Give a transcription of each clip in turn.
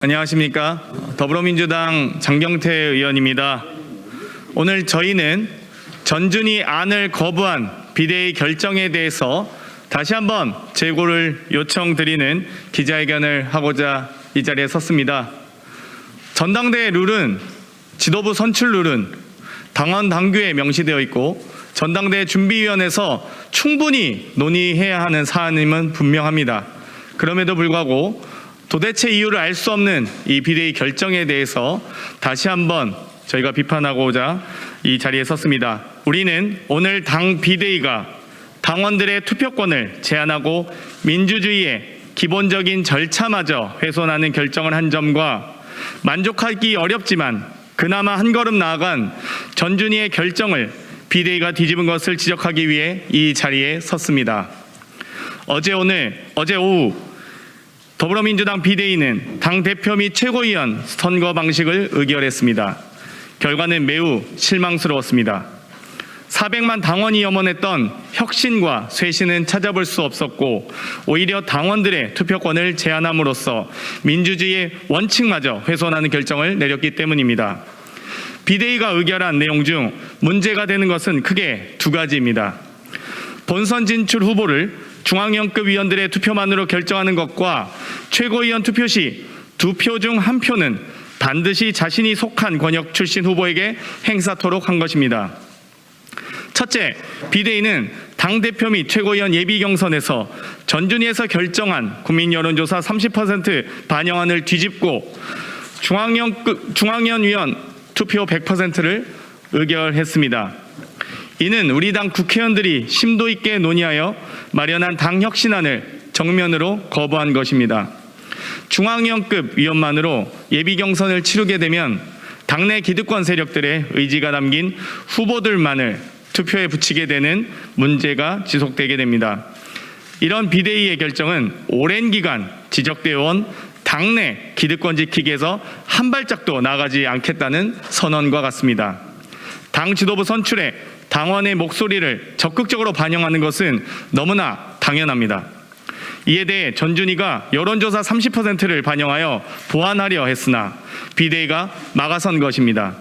안녕하십니까. 더불어민주당 장경태 의원입니다. 오늘 저희는 전준희 안을 거부한 비대위 결정에 대해서 다시 한번 재고를 요청드리는 기자회견을 하고자 이 자리에 섰습니다. 전당대회 룰은, 지도부 선출 룰은 당원 당규에 명시되어 있고 전당대회 준비위원회에서 충분히 논의해야 하는 사안임은 분명합니다. 그럼에도 불구하고 도대체 이유를 알 수 없는 이 비대위 결정에 대해서 다시 한번 저희가 비판하고자 이 자리에 섰습니다. 우리는 오늘 당 비대위가 당원들의 투표권을 제한하고 민주주의의 기본적인 절차마저 훼손하는 결정을 한 점과 만족하기 어렵지만 그나마 한 걸음 나아간 전준희의 결정을 비대위가 뒤집은 것을 지적하기 위해 이 자리에 섰습니다. 어제 오후 더불어민주당 비대위는 당대표 및 최고위원 선거 방식을 의결했습니다. 결과는 매우 실망스러웠습니다. 400만 당원이 염원했던 혁신과 쇄신은 찾아볼 수 없었고 오히려 당원들의 투표권을 제한함으로써 민주주의의 원칙마저 훼손하는 결정을 내렸기 때문입니다. 비대위가 의결한 내용 중 문제가 되는 것은 크게 두 가지입니다. 본선 진출 후보를 중앙위원급 위원들의 투표만으로 결정하는 것과 최고위원 투표 시 2표 중 1표는 반드시 자신이 속한 권역 출신 후보에게 행사토록 한 것입니다. 첫째, 비대위는 당대표 및 최고위원 예비경선에서 전준희에서 결정한 국민여론조사 30% 반영안을 뒤집고 중앙위원 투표 100%를 의결했습니다. 이는 우리 당 국회의원들이 심도 있게 논의하여 마련한 당 혁신안을 정면으로 거부한 것입니다. 중앙위원급 위원만으로 예비경선을 치르게 되면 당내 기득권 세력들의 의지가 담긴 후보들만을 투표에 붙이게 되는 문제가 지속되게 됩니다. 이런 비대위의 결정은 오랜 기간 지적되어 온 당내 기득권 지키기에서 한 발짝도 나가지 않겠다는 선언과 같습니다. 당 지도부 선출에 당원의 목소리를 적극적으로 반영하는 것은 너무나 당연합니다. 이에 대해 전준희가 여론조사 30%를 반영하여 보완하려 했으나 비대위가 막아선 것입니다.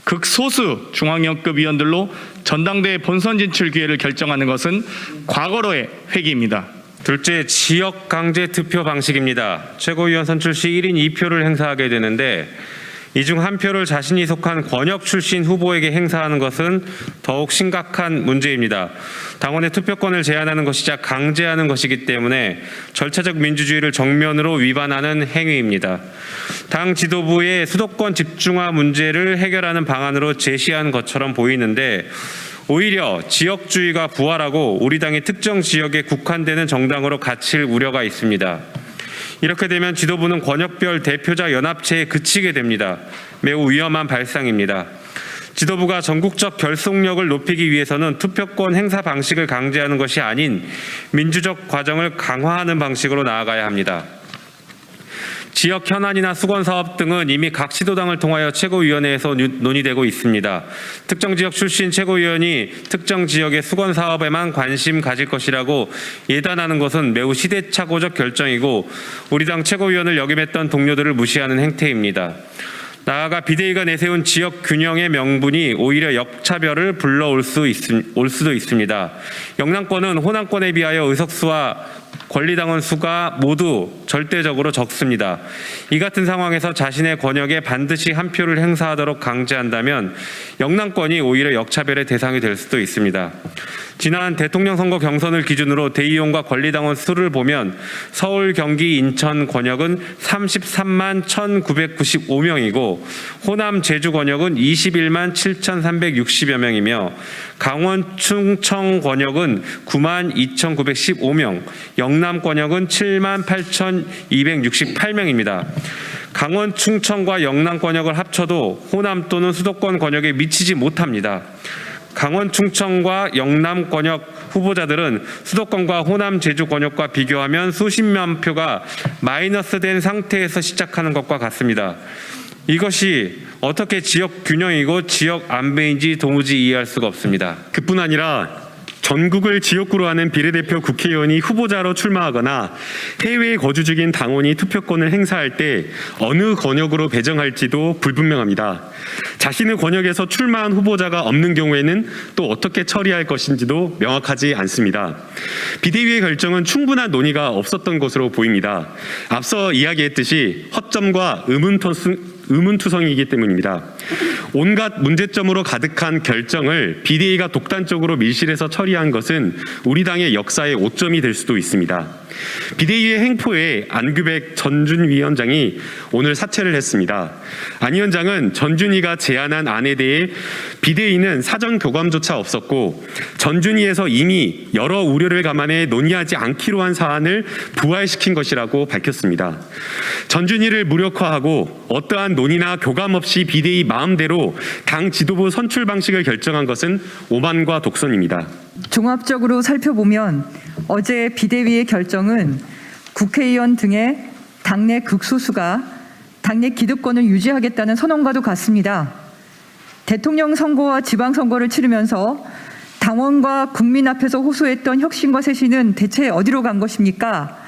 극소수 중앙위원급 위원들로 전당대회 본선 진출 기회를 결정하는 것은 과거로의 회기입니다. 둘째, 지역 강제 투표 방식입니다. 최고위원 선출 시 1인 2표를 행사하게 되는데 이 중 1표를 자신이 속한 권역 출신 후보에게 행사하는 것은 더욱 심각한 문제입니다. 당원의 투표권을 제한하는 것이자 강제하는 것이기 때문에 절차적 민주주의를 정면으로 위반하는 행위입니다. 당 지도부의 수도권 집중화 문제를 해결하는 방안으로 제시한 것처럼 보이는데 오히려 지역주의가 부활하고 우리 당이 특정 지역에 국한되는 정당으로 갇힐 우려가 있습니다. 이렇게 되면 지도부는 권역별 대표자 연합체에 그치게 됩니다. 매우 위험한 발상입니다. 지도부가 전국적 결속력을 높이기 위해서는 투표권 행사 방식을 강제하는 것이 아닌 민주적 과정을 강화하는 방식으로 나아가야 합니다. 지역 현안이나 수건사업 등은 이미 각 시도당을 통하여 최고위원회에서 논의되고 있습니다. 특정 지역 출신 최고위원이 특정 지역의 수건사업에만 관심 가질 것이라고 예단하는 것은 매우 시대착오적 결정이고 우리 당 최고위원을 역임했던 동료들을 무시하는 행태입니다. 나아가 비대위가 내세운 지역 균형의 명분이 오히려 역차별을 불러올 수도 있습니다. 영남권은 호남권에 비하여 의석수와 권리당원 수가 모두 절대적으로 적습니다. 이 같은 상황에서 자신의 권역에 반드시 1표를 행사하도록 강제한다면 영남권이 오히려 역차별의 대상이 될 수도 있습니다. 지난 대통령 선거 경선을 기준으로 대의원과 권리당원 수를 보면 서울, 경기, 인천 권역은 33만 1,995명이고 호남, 제주 권역은 21만 7,360여 명이며 강원, 충청 권역은 9만 2,915명, 영남 권역은 7만 8,268명입니다. 강원, 충청과 영남 권역을 합쳐도 호남 또는 수도권 권역에 미치지 못합니다. 강원, 충청과 영남 권역 후보자들은 수도권과 호남, 제주 권역과 비교하면 수십만 표가 마이너스된 상태에서 시작하는 것과 같습니다. 이것이 어떻게 지역 균형이고 지역 안배인지 도무지 이해할 수가 없습니다. 그뿐 아니라 전국을 지역구로 하는 비례대표 국회의원이 후보자로 출마하거나 해외에 거주 중인 당원이 투표권을 행사할 때 어느 권역으로 배정할지도 불분명합니다. 자신의 권역에서 출마한 후보자가 없는 경우에는 또 어떻게 처리할 것인지도 명확하지 않습니다. 비대위의 결정은 충분한 논의가 없었던 것으로 보입니다. 앞서 이야기했듯이 허점과 의문투성이기 때문입니다. 온갖 문제점으로 가득한 결정을 비대위가 독단적으로 밀실에서 처리한 것은 우리 당의 역사의 오점이 될 수도 있습니다. 비대위의 행포에 안규백 전준 위원장이 오늘 사퇴를 했습니다. 안 위원장은 전준희가 제안한 안에 대해 비대위는 사전 교감조차 없었고 전준희에서 이미 여러 우려를 감안해 논의하지 않기로 한 사안을 부활시킨 것이라고 밝혔습니다. 전준희를 무력화하고 어떠한 논의나 교감 없이 비대위 마음대로 당 지도부 선출 방식을 결정한 것은 오만과 독선입니다. 종합적으로 살펴보면 어제 비대위의 결정은 국회의원 등의 당내 극소수가 당내 기득권을 유지하겠다는 선언과도 같습니다. 대통령 선거와 지방선거를 치르면서 당원과 국민 앞에서 호소했던 혁신과 쇄신은 대체 어디로 간 것입니까?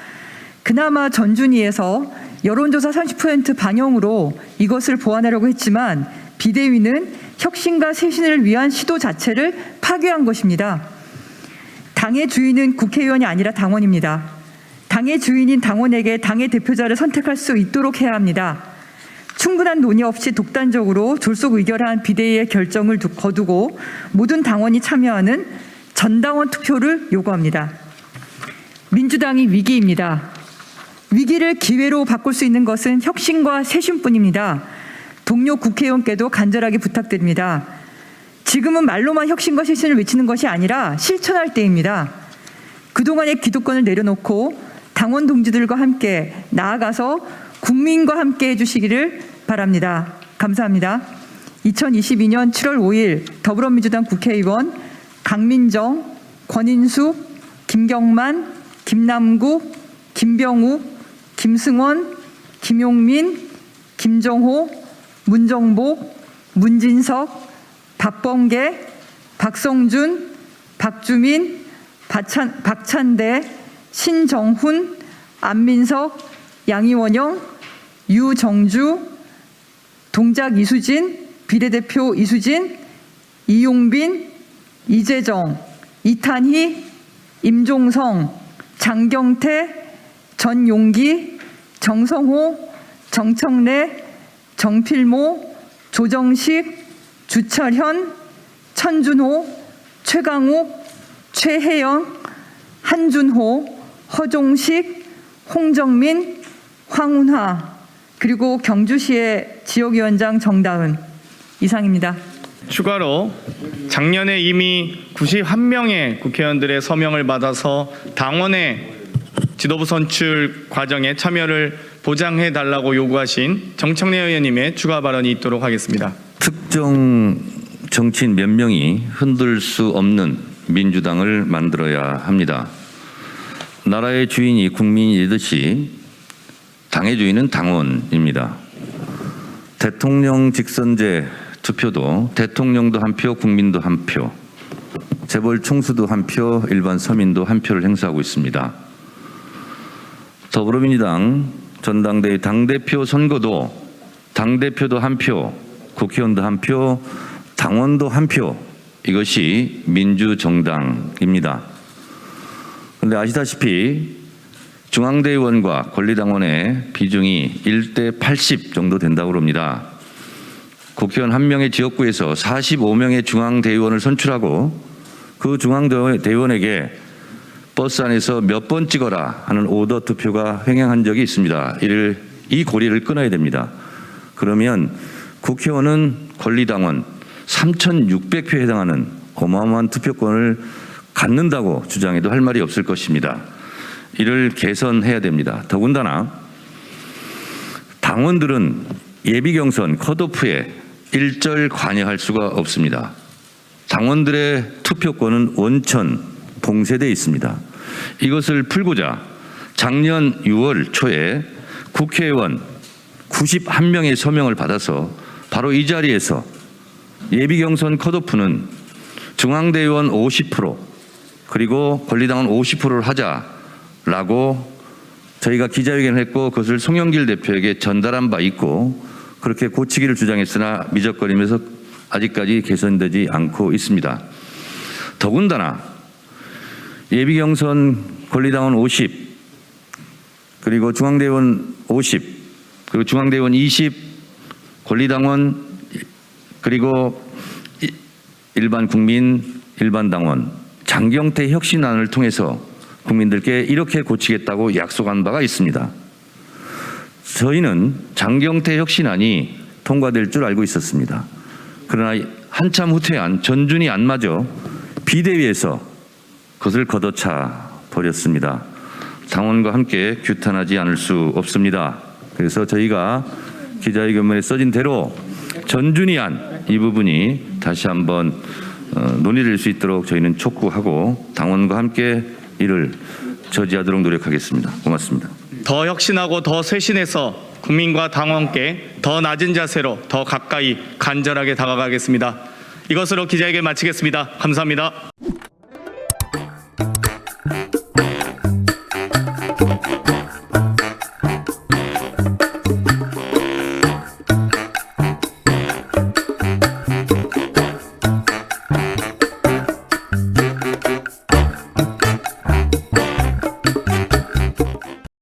그나마 전준위에서 여론조사 30% 반영으로 이것을 보완하려고 했지만 비대위는 혁신과 쇄신을 위한 시도 자체를 파괴한 것입니다. 당의 주인은 국회의원이 아니라 당원입니다. 당의 주인인 당원에게 당의 대표자를 선택할 수 있도록 해야 합니다. 충분한 논의 없이 독단적으로 졸속의결한 비대위의 결정을 거두고 모든 당원이 참여하는 전당원 투표를 요구합니다. 민주당이 위기입니다. 위기를 기회로 바꿀 수 있는 것은 혁신과 쇄신뿐입니다. 동료 국회의원께도 간절하게 부탁드립니다. 지금은 말로만 혁신과 쇄신을 외치는 것이 아니라 실천할 때입니다. 그동안의 기득권을 내려놓고 당원 동지들과 함께 나아가서 국민과 함께 해주시기를 바랍니다. 감사합니다. 2022년 7월 5일 더불어민주당 국회의원 강민정, 권인숙, 김경만, 김남국, 김병욱, 김승원, 김용민, 김정호, 문정복, 문진석, 박범계, 박성준, 박주민, 박찬대, 신정훈, 안민석, 양이원영, 유정주, 동작 이수진, 비례대표 이수진, 이용빈, 이재정, 이탄희, 임종성, 장경태, 전용기, 정성호, 정청래, 정필모, 조정식, 주철현, 천준호, 최강욱, 최혜영, 한준호, 허종식, 홍정민, 황운하, 그리고 경주시의 지역위원장 정다은. 이상입니다. 추가로 작년에 이미 91명의 국회의원들의 서명을 받아서 당원의 지도부 선출 과정에 참여를 보장해달라고 요구하신 정청래 의원님의 추가 발언이 있도록 하겠습니다. 특정 정치인 몇 명이 흔들 수 없는 민주당을 만들어야 합니다. 나라의 주인이 국민이듯이 당의 주인은 당원입니다. 대통령 직선제 투표도 대통령도 한 표, 국민도 한 표, 재벌 총수도 한 표, 일반 서민도 한 표를 행사하고 있습니다. 더불어민주당 전당대회 당대표 선거도 당대표도 한 표, 국회의원도 한 표, 당원도 한 표, 이것이 민주정당입니다. 그런데 아시다시피 중앙대의원과 권리당원의 비중이 1대 80 정도 된다고 합니다. 국회의원 한 명의 지역구에서 45명의 중앙대의원을 선출하고 그 중앙대의원에게 버스 안에서 몇 번 찍어라 하는 오더 투표가 횡행한 적이 있습니다. 이 고리를 끊어야 됩니다. 그러면 국회의원은 권리당원 3,600표에 해당하는 어마어마한 투표권을 갖는다고 주장해도 할 말이 없을 것입니다. 이를 개선해야 됩니다. 더군다나 당원들은 예비경선 컷오프에 일절 관여할 수가 없습니다. 당원들의 투표권은 원천 봉쇄되어 있습니다. 이것을 풀고자 작년 6월 초에 국회의원 91명의 서명을 받아서 바로 이 자리에서 예비경선 컷오프는 중앙대의원 50%, 그리고 권리당원 50%를 하자라고 저희가 기자회견을 했고 그것을 송영길 대표에게 전달한 바 있고 그렇게 고치기를 주장했으나 미적거리면서 아직까지 개선되지 않고 있습니다. 더군다나 예비경선 권리당원 50 그리고 중앙대원 50 그리고 중앙대원 20 권리당원 그리고 일반 국민 일반 당원 장경태 혁신안을 통해서 국민들께 이렇게 고치겠다고 약속한 바가 있습니다. 저희는 장경태 혁신안이 통과될 줄 알고 있었습니다. 그러나 한참 후퇴한 전준위 안마저 비대위에서 그것을 걷어차 버렸습니다. 당원과 함께 규탄하지 않을 수 없습니다. 그래서 저희가 기자회견문에 써진 대로 전준위안 이 부분이 다시 한번 논의될 수 있도록 저희는 촉구하고 당원과 함께 이를 저지하도록 노력하겠습니다. 고맙습니다. 더 혁신하고 더 쇄신해서 국민과 당원께 더 낮은 자세로 더 가까이 간절하게 다가가겠습니다. 이것으로 기자회견 마치겠습니다. 감사합니다.